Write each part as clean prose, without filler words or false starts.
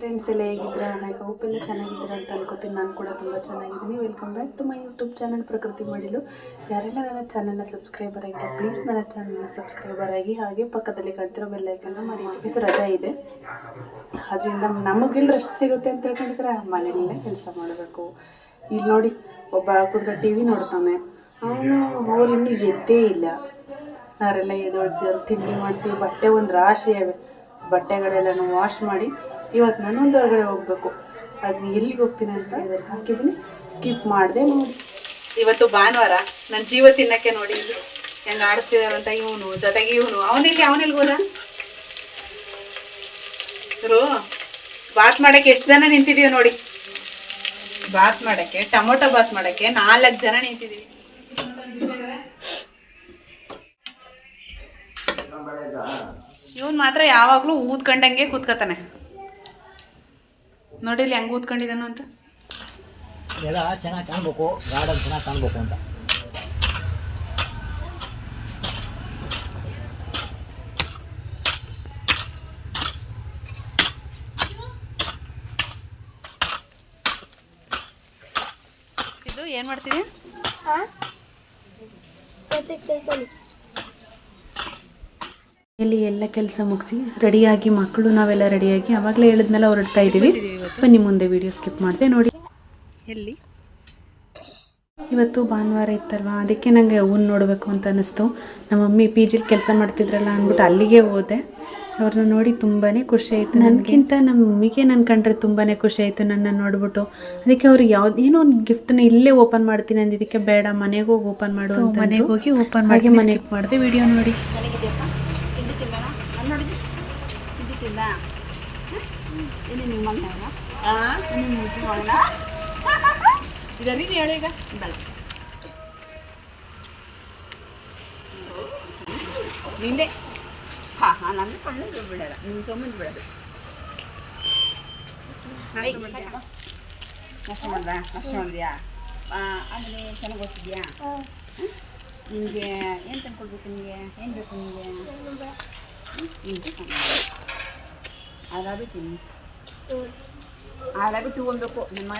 Friends ಎಲ್ಲ ಹೇಗಿದ್ದೀರಾ? ನಾನು ಹೋಪ್ ಎಲ್ಲ ಚೆನ್ನಾಗಿದ್ದೀರಾ ಅಂತ ಅನ್ಕೋತೀನಿ. ನಾನು ಕೂಡ ತುಂಬ ಚೆನ್ನಾಗಿದ್ದೀನಿ. Welcome back to my YouTube channel Prakruti Madilu. ಯಾರೆಲ್ಲ ನನ್ನ ಚಾನಲ್ನ ಸಬ್ಸ್ಕ್ರೈಬರ್ ಆಗಿಲ್ಲ ಪ್ಲೀಸ್ ನನ್ನ ಚಾನಲ್ನ ಸಬ್ಸ್ಕ್ರೈಬರ್ ಆಗಿ, ಹಾಗೆ ಪಕ್ಕದಲ್ಲಿ ಕಾಣ್ತಿರೋ ಬೆಲ್ಲೈಕನ್ನ ಮರೀರಿ. ರಜಾ ಇದೆ, ಅದರಿಂದ ನಮಗೆಲ್ಲ ರೆಸ್ಟ್ ಸಿಗುತ್ತೆ ಅಂತ ಹೇಳ್ಕೊಂಡಿದ್ರೆ ಮನೆಯಲ್ಲೇ ಕೆಲಸ ಮಾಡಬೇಕು. ಇಲ್ಲಿ ನೋಡಿ, ಒಬ್ಬ ಕೂತ್ಕೊಂಡು ಟಿ ವಿ ನೋಡ್ತಾನೆ, ಅವ್ರು ಇನ್ನೂ ಎದ್ದೇ ಇಲ್ಲ. ಅವರೆಲ್ಲ ಎದೊಳಿಸಿ ಅವ್ರು ತಿಂಡಿ ಮಾಡಿಸಿ, ಬಟ್ಟೆ ಒಂದು ರಾಶಿ ಅವೆ, ಬಟ್ಟೆಗಳೆಲ್ಲನೂ ವಾಶ್ ಮಾಡಿ ಇವತ್ತು ನಾನೊಂದು ಹೊರಗಡೆ ಹೋಗಬೇಕು. ಅದು ಎಲ್ಲಿಗೆ ಹೋಗ್ತೀನಿ ಅಂತ ಇದನ್ನು ಹಾಕಿದ್ದೀನಿ, ಸ್ಕಿಪ್ ಮಾಡಿದೆ ನೋಡಿ. ಇವತ್ತು ಭಾನುವಾರ, ನನ್ನ ಜೀವ ತಿನ್ನಕ್ಕೆ ನೋಡಿ ಹೆಂಗೆ ಆಡಿಸ್ತಿದಾರಂತ. ಇವನು ಜೊತೆಗೆ ಅವನಿಲ್ಲಿ ಹೋದ ಬಾತ್ ಮಾಡಕ್ಕೆ ಎಷ್ಟು ಜನ ನಿಂತಿದೀವಿ ನೋಡಿ. ಬಾತ್ ಮಾಡಕ್ಕೆ, ಟೊಮೊಟೊ ಬಾತ್ ಮಾಡಕ್ಕೆ 4 ಜನ ನಿಂತಿದೀವಿ. ಇವನ್ ಮಾತ್ರ ಯಾವಾಗ್ಲೂ ಊದ್ಕೊಂಡಂಗೆ ಕೂತ್ಕತಾನೆ. ನೋಡಿ ಇಲ್ಲಿ ಹೆಂಗ್ ಊದ್ಕೊಂಡಿದ್ದಾನು ಅಂತ. ಎಲ್ಲ ಚೆನ್ನಾಗಿ ಕಾಣಬೇಕು, ಗಾರ್ಡನ್ ಚೆನ್ನಾಗಿ ಕಾಣಬೇಕು ಅಂತ. ಇದು ಏನ್ ಮಾಡ್ತೀವಿ? ಇಲ್ಲಿ ಎಲ್ಲ ಕೆಲಸ ಮುಗಿಸಿ ರೆಡಿಯಾಗಿ, ಮಕ್ಕಳು ನಾವೆಲ್ಲ ರೆಡಿಯಾಗಿ ಆವಾಗಲೇ ಹೇಳಿದ್ನೆಲ್ಲ ಹೊರಡ್ತಾ ಇದ್ದೀವಿ. ಬನ್ನಿ ಮುಂದೆ ವಿಡಿಯೋ ಸ್ಕಿಪ್ ಮಾಡಿದೆ ನೋಡಿ. ಎಲ್ಲಿ ಇವತ್ತು ಭಾನುವಾರ ಇತ್ತಲ್ವ, ಅದಕ್ಕೆ ನನಗೆ ಹೂವು ನೋಡಬೇಕು ಅಂತ ಅನ್ನಿಸ್ತು. ನಮ್ಮ ಮಮ್ಮಿ ಪಿ ಜಿಲಿ ಕೆಲಸ ಮಾಡ್ತಿದ್ರಲ್ಲ ಅಂದ್ಬಿಟ್ಟು ಅಲ್ಲಿಗೆ ಹೋದೆ. ಅವ್ರನ್ನ ನೋಡಿ ತುಂಬಾ ಖುಷಿ ಆಯಿತು. ನನಗಿಂತ ನಮ್ಮ ಮಮ್ಮಿಗೆ ನನ್ನ ಕಂಡ್ರೆ ತುಂಬಾ ಖುಷಿ ಆಯಿತು ನನ್ನ ನೋಡ್ಬಿಟ್ಟು. ಅದಕ್ಕೆ ಅವ್ರು ಯಾವುದೇನೋ ಒಂದು ಗಿಫ್ಟನ್ನ ಇಲ್ಲೇ ಓಪನ್ ಮಾಡ್ತೀನಿ ಅಂದಿದ್ದಕ್ಕೆ ಬೇಡ ಮನೆಗೆ ಹೋಗಿ ಓಪನ್ ಮಾಡು ಅಂತ ಮನೆಗೆ ಹೋಗಿ ಓಪನ್ ಮಾಡಿ ಮನೆಗೆ ಮಾಡಿದೆ. ವಿಡಿಯೋ ನೋಡಿ. ಹೇಳೀಗ ನಿಂದೆ ನಾನು ಕಣ್ಣು ಬಿಡಲ್ಲ, ನಿನ್ನ ಸೊಮ್ಮಂದು ಬಿಡೋದು. ಅಷ್ಟು ಮಾಡಿದ್ಯಾ? ಆಮೇಲೆ ಚೆನ್ನಾಗಿ ಓದ್ತಿದ್ಯಾ? ನಿಮಗೆ ಏನು ತಂದ್ಕೊಡ್ಬೇಕು? ನಿಮಗೆ ಏನು ಬೇಕು? ಆರಾಬಿ ಚಿನ್ನಿ, ಆರಾಬಿ ಟೂ ಅನ್ಬೇಕು. ನಿಮ್ಮ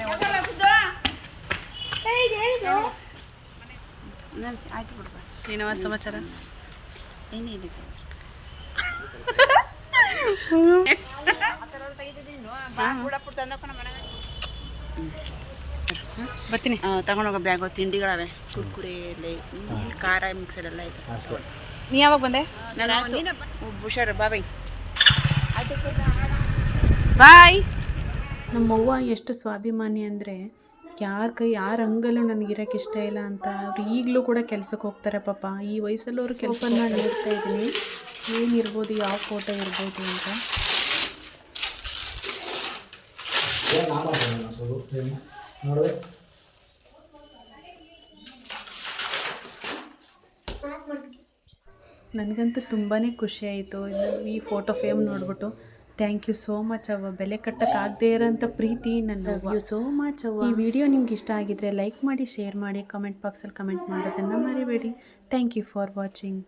ಆಯ್ತು ಬಿಡ್ಬ. ಏನವ ಸಮಾಚಾರ? ಏನಿದೆ ಸಮಾಚಾರ? ಬರ್ತೀನಿ. ತಗೊಂಡೋಗೋ ಬ್ಯಾಗು ತಿಂಡಿಗಳವೆ, ಕುರ್ಕುರೆ ಖಾರ ಮಿಕ್ಸರ್ ಎಲ್ಲ ಇದೆ. ನೀ ಯಾವಾಗ ಬಂದೆ? ನಾನು ಹುಷಾರು. ಬಾಯ್ ಬಾಯ್. ನಮ್ಮವ್ವ ಎಷ್ಟು ಸ್ವಾಭಿಮಾನಿ ಅಂದರೆ, ಯಾರ ಅಂಗಲ್ಲೂ ನನಗಿರೋಕ್ಕೆ ಇಷ್ಟ ಇಲ್ಲ ಅಂತ. ಅವ್ರು ಈಗಲೂ ಕೂಡ ಕೆಲಸಕ್ಕೆ ಹೋಗ್ತಾರೆ ಪಾಪ. ಈ ವಯಸ್ಸಲ್ಲಿ ಅವರು ಕೆಲಸ ಮಾಡಿ ನೋಡ್ತಾ ಇದ್ದೀನಿ, ಏನಿರ್ಬೋದು, ಯಾವ ಫೋಟೋ ಇರ್ಬೋದು ಅಂತ. ನನಗಂತೂ ತುಂಬಾ ಖುಷಿ ಆಯಿತು ಈ ಫೋಟೋ ಫ್ರೇಮ್ ನೋಡ್ಬಿಟ್ಟು. ಥ್ಯಾಂಕ್ ಯು ಸೋ ಮಚ್ ಅವ್ವ. ಬೆಲೆ ಕಟ್ಟಕ್ಕಾಗದೇ ಇರೋಂಥ ಪ್ರೀತಿ ನನ್ನ. ಲವ್ ಯು ಸೋ ಮಚ್ ಅವ್ವ. ಈ ವಿಡಿಯೋ ನಿಮ್ಗೆ ಇಷ್ಟ ಆಗಿದ್ರೆ ಲೈಕ್ ಮಾಡಿ, ಶೇರ್ ಮಾಡಿ, ಕಮೆಂಟ್ ಬಾಕ್ಸಲ್ಲಿ ಕಮೆಂಟ್ ಮಾಡೋದನ್ನು ಮರಿಬೇಡಿ. Thank you for watching.